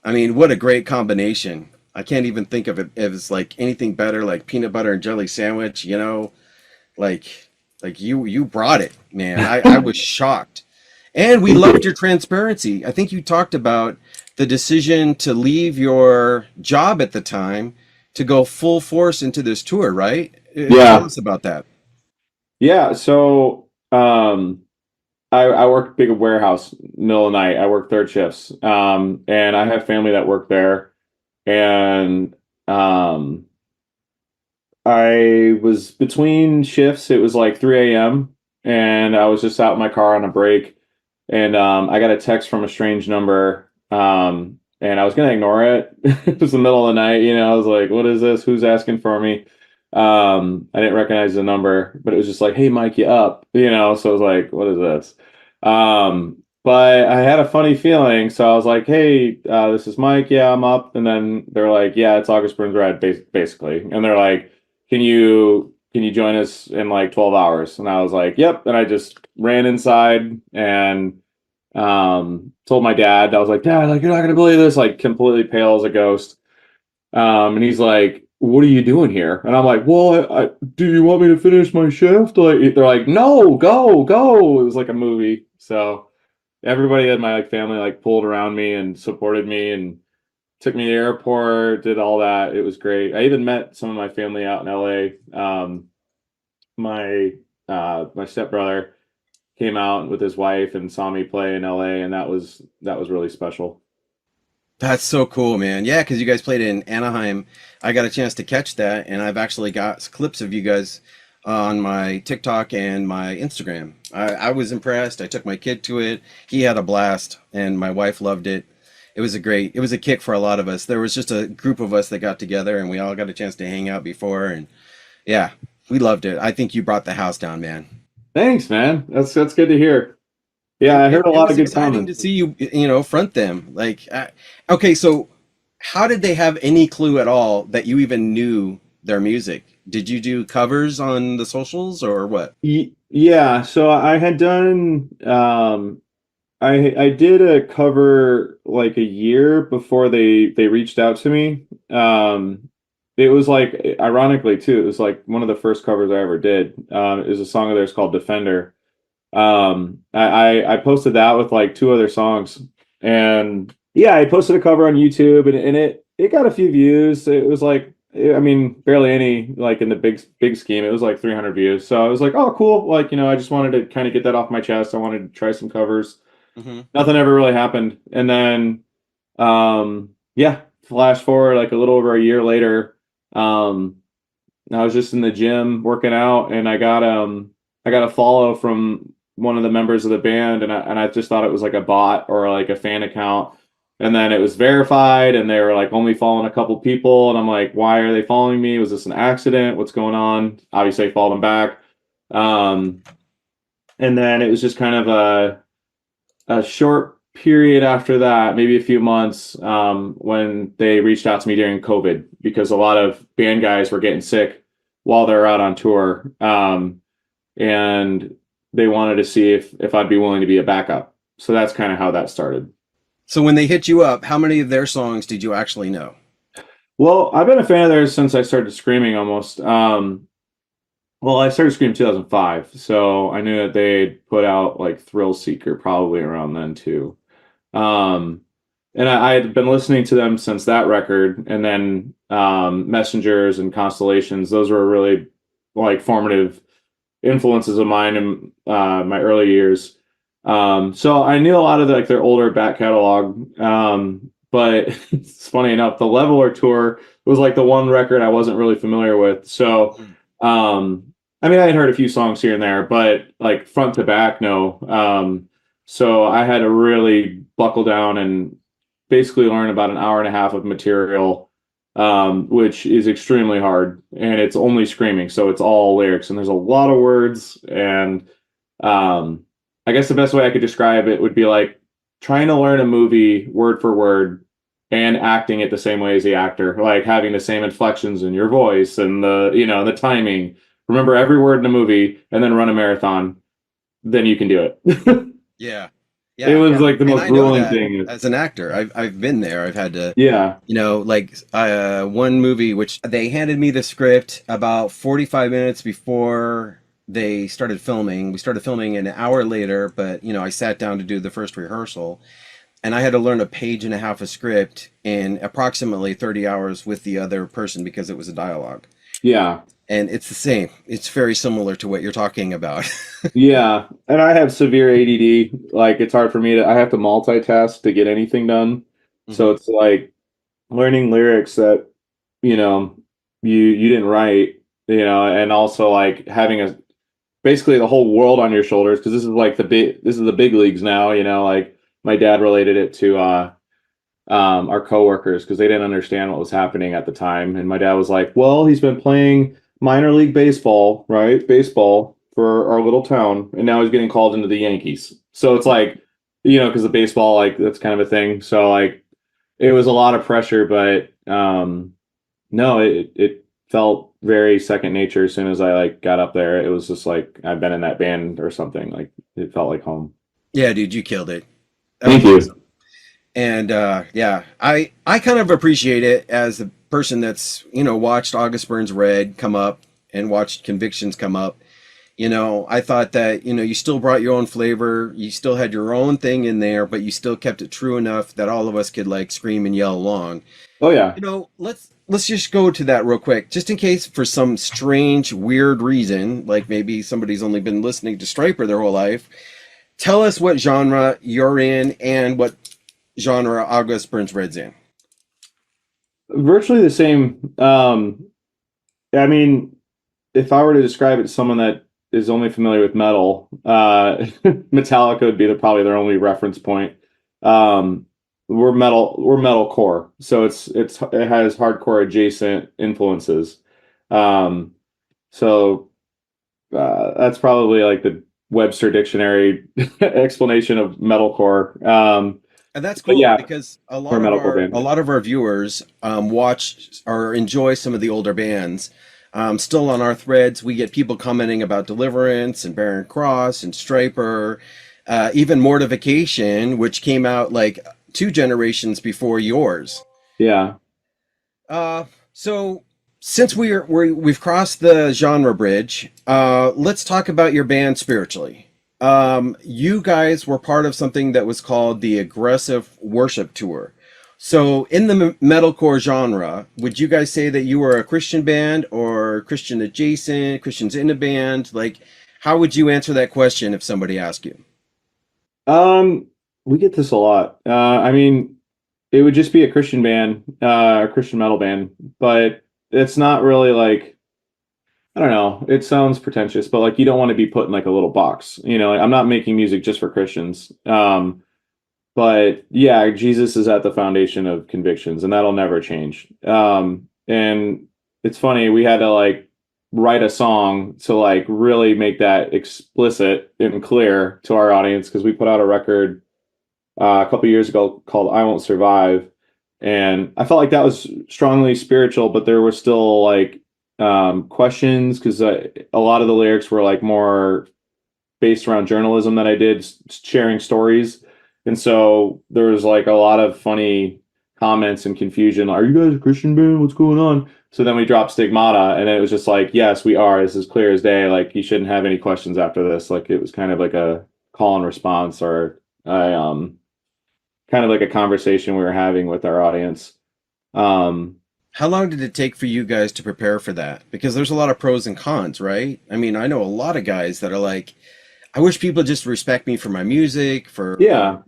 I mean, what a great combination. I can't even think of it as like anything better, like peanut butter and jelly sandwich, you know, like you brought it, man. I was shocked. And we loved your transparency. I think you talked about the decision to leave your job at the time to go full force into this tour, right? Yeah. Tell us about that. Yeah, so I work big warehouse, middle of the night. I work third shifts. And I have family that work there. And I was between shifts. It was like 3 a.m. and I was just out in my car on a break. And I got a text from a strange number. And I was gonna ignore it. It was the middle of the night, you know. I was like, "What is this? Who's asking for me?" I didn't recognize the number, but it was just like, "Hey, Mike, you up?" You know. So I was like, "What is this?" But I had a funny feeling, so I was like, "Hey, this is Mike. Yeah, I'm up." And then they're like, "Yeah, it's August Burns Red, basically." And they're like, "Can you join us in like 12 hours?" And I was like, "Yep." And I just ran inside and told my dad. I was like, "Dad, like, you're not gonna believe this," like completely pale as a ghost. And he's like, "What are you doing here?" And I'm like, "Well, do you want me to finish my shift?" Like, they're like, "No, go." It was like a movie. So everybody in my like family like pulled around me and supported me and took me to the airport, did all that. It was great. I even met some of my family out in LA. My stepbrother came out with his wife and saw me play in LA, and that was really special. That's so cool, man. Yeah, because you guys played in Anaheim. I got a chance to catch that, and I've actually got clips of you guys on my TikTok and my Instagram. I was impressed. I took my kid to it. He had a blast, and my wife loved it. It was a kick for a lot of us. There was just a group of us that got together, and we all got a chance to hang out before, and yeah, we loved it. I think you brought the house down, man. Thanks, man. That's good to hear. Yeah, I heard a It lot of was good exciting to comments. see you, you know, front them. Like, okay, so how did they have any clue at all that you even knew their music? Did you do covers on the socials or what? Yeah, so I had done I did a cover like a year before they reached out to me. It was like ironically too, it was like one of the first covers I ever did. It was a song of theirs called Defender. I posted that with like 2 other songs, and yeah, I posted a cover on YouTube, and it got a few views. It was like, I mean, barely any, like in the big scheme. It was like 300 views. So I was like, oh, cool. Like, you know, I just wanted to kind of get that off my chest. I wanted to try some covers. Hmm. Nothing ever really happened, and then yeah, flash forward like a little over a year later. Um, I was just in the gym working out, and I got a follow from one of the members of the band, and I just thought it was like a bot or like a fan account. And then it was verified, and they were like only following a couple people, and I'm like, why are they following me? Was this an accident? What's going on? Obviously, I followed them back. Um, and then it was just kind of a short period after that, maybe a few months, when they reached out to me during COVID, because a lot of band guys were getting sick while they're out on tour. And they wanted to see if I'd be willing to be a backup. So that's kind of how that started. So when they hit you up, how many of their songs did you actually know? Well, I've been a fan of theirs since I started screaming almost. Well, I started screaming 2005, so I knew that they put out like Thrill Seeker probably around then too. Um, and I had been listening to them since that record, and then Messengers and Constellations. Those were really like formative influences of mine in my early years. So I knew a lot of like their older back catalog. But it's funny enough, the Leveler tour was like the one record I wasn't really familiar with. So I mean, I had heard a few songs here and there, but like front to back, no. So I had to really buckle down and basically learn about an hour and a half of material which is extremely hard, and it's only screaming, so it's all lyrics, and there's a lot of words. And I guess the best way I could describe it would be like trying to learn a movie word for word and acting it the same way as the actor, like having the same inflections in your voice and the timing. Remember every word in a movie and then run a marathon, then you can do it. Yeah. It was like the And most I know grueling that thing. as an actor. I've been there. I've had to, Yeah. like one movie which they handed me the script about 45 minutes before they started filming. We started filming an hour later, but I sat down to do the first rehearsal, and I had to learn a page and a half of script in approximately 30 hours with the other person because it was a dialogue. Yeah. And it's the same. It's very similar to what you're talking about. Yeah. And I have severe ADD. Like it's hard for me I have to multitask to get anything done. So it's like learning lyrics that, you know, you didn't write, and also like having basically the whole world on your shoulders, because this is the big leagues now, like my dad related it to our coworkers because they didn't understand what was happening at the time. And my dad was like, well, he's been playing minor league baseball, right? Baseball for our little town, and now he's getting called into the Yankees. So it's like, because the baseball, like that's kind of a thing. So like it was a lot of pressure, but no, it felt very second nature as soon as I like got up there. It was just like I've been in that band or something. Like it felt like home. Yeah, dude, you killed it. That Thank was you. awesome. And yeah, I kind of appreciate it as a person that's watched August Burns Red come up and watched Convictions come up. I thought that you still brought your own flavor, you still had your own thing in there, but you still kept it true enough that all of us could like scream and yell along. Oh yeah. Let's just go to that real quick, just in case for some strange, weird reason, like maybe somebody's only been listening to Striper their whole life. Tell us what genre you're in and what genre August Burns Red's in. Virtually the same. I mean, if I were to describe it to someone that is only familiar with metal, Metallica would be probably their only reference point. We're metalcore, so it has hardcore adjacent influences. So that's probably like the Webster Dictionary explanation of metalcore. And that's cool yeah, because a we're a metalcore band. lot of our viewers watch or enjoy some of the older bands. Still on our threads, we get people commenting about Deliverance and Barren Cross and Striper, even Mortification, which came out like 2 generations before yours. Yeah. So since we've crossed the genre bridge, let's talk about your band spiritually. You guys were part of something that was called the Aggressive Worship Tour. So in the metalcore genre, would you guys say that you were a Christian band or Christian adjacent, Christians in a band? Like, how would you answer that question if somebody asked you? We get this a lot. I mean, it would just be a Christian band, a Christian metal band, but it's not really like, I don't know, it sounds pretentious, but like you don't want to be put in like a little box. Like, I'm not making music just for Christians. But yeah, Jesus is at the foundation of Convictions, and that'll never change. And it's funny, we had to like write a song to like really make that explicit and clear to our audience, because we put out a record a couple years ago called I Won't Survive, and I felt like that was strongly spiritual, but there were still like questions, because a lot of the lyrics were like more based around journalism that I did, sharing stories. And so there was like a lot of funny comments and confusion. Are you guys a Christian band? What's going on? So then we dropped Stigmata, and it was just like, yes, we are. This is clear as day. Like, you shouldn't have any questions after this. Like, it was kind of like a call and response, or kind of like a conversation we were having with our audience. How long did it take for you guys to prepare for that? Because there's a lot of pros and cons, right? I mean, I know a lot of guys that are like, I wish people just respect me for my music, Yeah.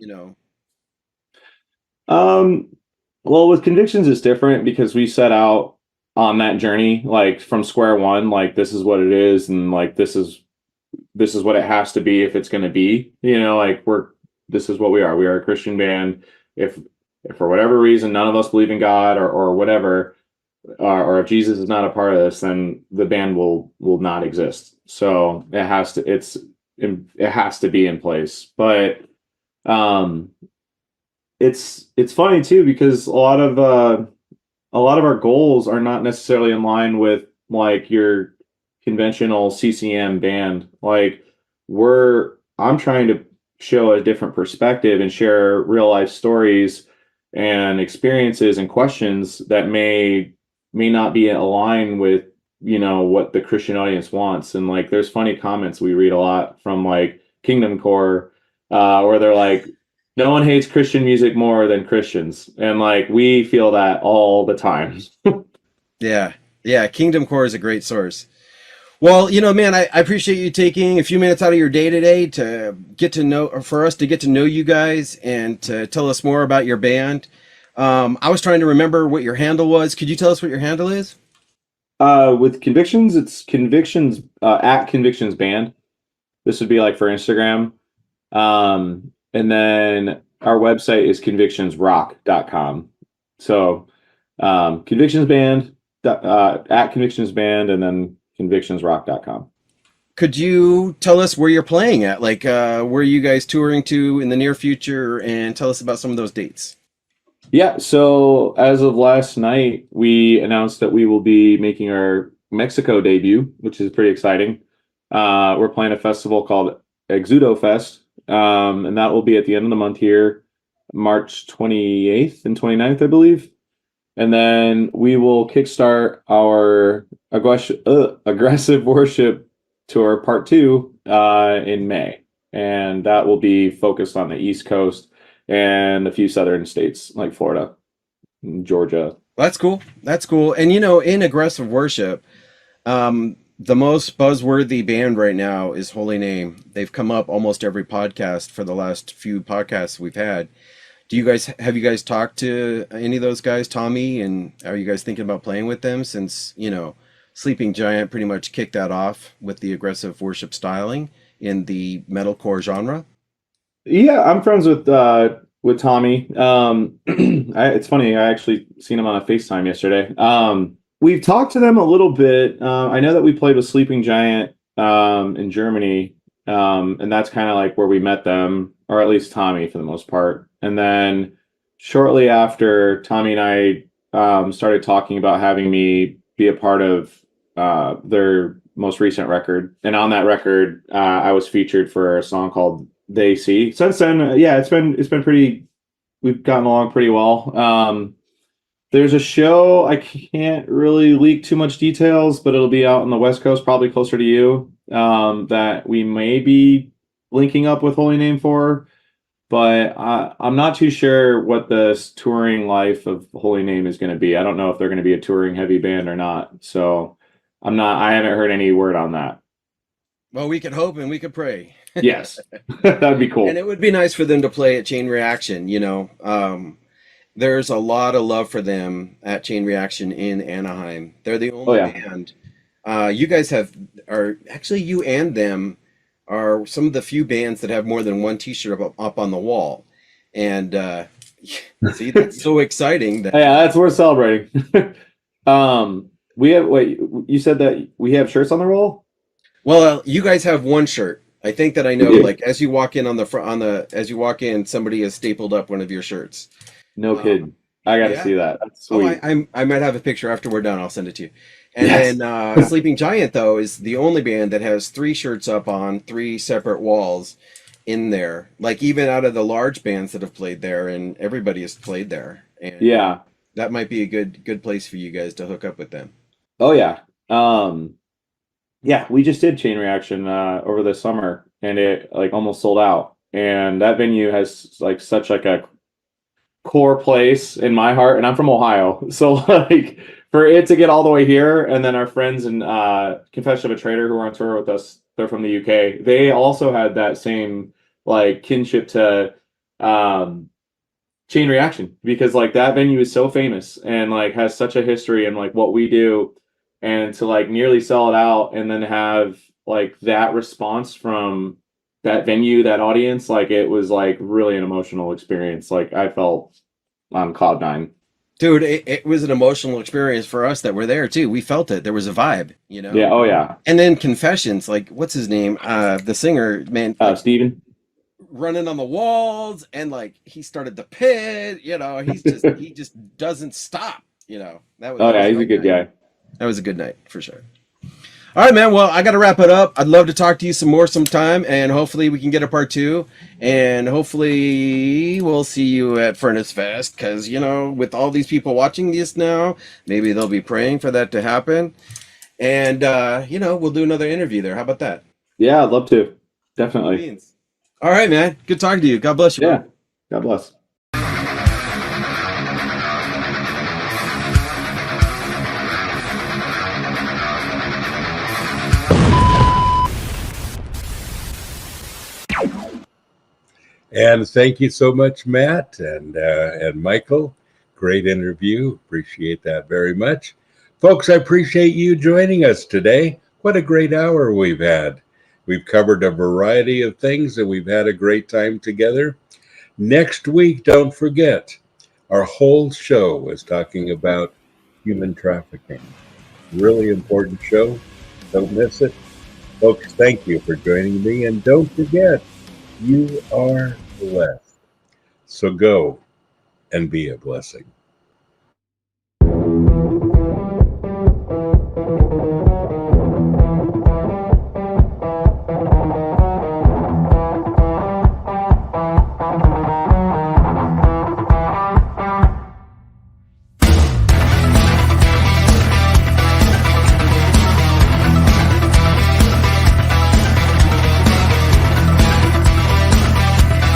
Well, with Convictions, it's different because we set out on that journey, like from square one, like this is what it is, and like this is what it has to be if it's going to be, like this is what we are. We are a Christian band. If for whatever reason none of us believe in God or whatever, or if Jesus is not a part of this, then the band will not exist. So it has to be in place. But it's funny too, because a lot of our goals are not necessarily in line with like your conventional CCM band. Like I'm trying to show a different perspective and share real life stories and experiences and questions that may not be aligned with, what the Christian audience wants. And like there's funny comments we read a lot from like Kingdom Core, where they're like, no one hates Christian music more than Christians. And like we feel that all the time. Yeah. Yeah. Kingdom Core is a great source. Well, man, I appreciate you taking a few minutes out of your day today to get to know, or for us to get to know you guys and to tell us more about your band. I was trying to remember what your handle was. Could you tell us what your handle is? With Convictions, it's Convictions at Convictions Band. This would be like for Instagram. And then our website is convictionsrock.com. So Convictions Band at Convictions Band, and then convictionsrock.com. Could you tell us where you're playing at? Like, where are you guys touring to in the near future, and tell us about some of those dates? Yeah, so as of last night, we announced that we will be making our Mexico debut, which is pretty exciting. We're playing a festival called Exudo Fest, and that will be at the end of the month here, March 28th and 29th, I believe. And then we will kickstart our Aggressive Worship Tour Part 2 in May. And that will be focused on the East Coast and a few southern states like Florida, Georgia. That's cool. That's cool. And in Aggressive Worship, the most buzzworthy band right now is Holy Name. They've come up almost every podcast for the last few podcasts we've had. Have you guys talked to any of those guys, Tommy? And are you guys thinking about playing with them since, Sleeping Giant pretty much kicked that off with the aggressive worship styling in the metalcore genre? Yeah, I'm friends with Tommy. It's funny, I actually seen him on a FaceTime yesterday. We've talked to them a little bit. I know that we played with Sleeping Giant in Germany, and that's kind of like where we met them, or at least Tommy for the most part. And then shortly after, Tommy and I started talking about having me be a part of their most recent record. And on that record, I was featured for a song called They See. Since then, yeah, it's been pretty. We've gotten along pretty well. There's a show, I can't really leak too much details, but it'll be out on the West Coast, probably closer to you, that we may be linking up with Holy Name for. But I'm not too sure what this touring life of Holy Name is going to be. I don't know if they're going to be a touring heavy band or not. So I haven't heard any word on that. Well, we could hope and we could pray. Yes, that'd be cool. And it would be nice for them to play at Chain Reaction. There's a lot of love for them at Chain Reaction in Anaheim. They're the only band. You guys you and them are some of the few bands that have more than one T-shirt up on the wall. And see, that's so exciting. Yeah, that's worth celebrating. You said that we have shirts on the wall? Well, you guys have one shirt. I think that I know. Like as you walk in as you walk in, somebody has stapled up one of your shirts. No kidding. I got to see that. That's sweet. I might have a picture after we're done. I'll send it to you. And then Sleeping Giant, though, is the only band that has 3 shirts up on 3 separate walls in there. Like even out of the large bands that have played there, and everybody has played there. And that might be a good place for you guys to hook up with them. Oh yeah. We just did Chain Reaction over the summer, and it like almost sold out. And that venue has like such like a core place in my heart, and I'm from Ohio, so like for it to get all the way here, and then our friends in Confession of a Traitor who are on tour with us, they're from the UK. They also had that same like kinship to Chain Reaction, because like that venue is so famous and like has such a history and like what we do, and to like nearly sell it out and then have like that response from that venue, that audience, like it was like really an emotional experience. Like I felt on cloud 9. Dude, it was an emotional experience for us that were there too. We felt it. There was a vibe, you know? Yeah. Oh yeah. And then Confessions, like, what's his name? The singer, man, like, Steven. running on the walls, and like he started the pit, you know, he just doesn't stop, you know. Oh yeah, he's a good guy. That was a good night for sure. All right, man. Well, I got to wrap it up. I'd love to talk to you some more sometime, and hopefully we can get a part 2, and hopefully we'll see you at Furnace Fest, because, you know, with all these people watching this now, maybe they'll be praying for that to happen. And, you know, we'll do another interview there. How about that? Yeah, I'd love to. Definitely. All right, man. Good talking to you. God bless you. Yeah. God bless. And thank you so much, Matt and Michael. Great interview. Appreciate that very much. Folks, I appreciate you joining us today. What a great hour we've had. We've covered a variety of things and we've had a great time together. Next week, don't forget, our whole show is talking about human trafficking. Really important show. Don't miss it. Folks, thank you for joining me. And don't forget, you are blessed. So go and be a blessing.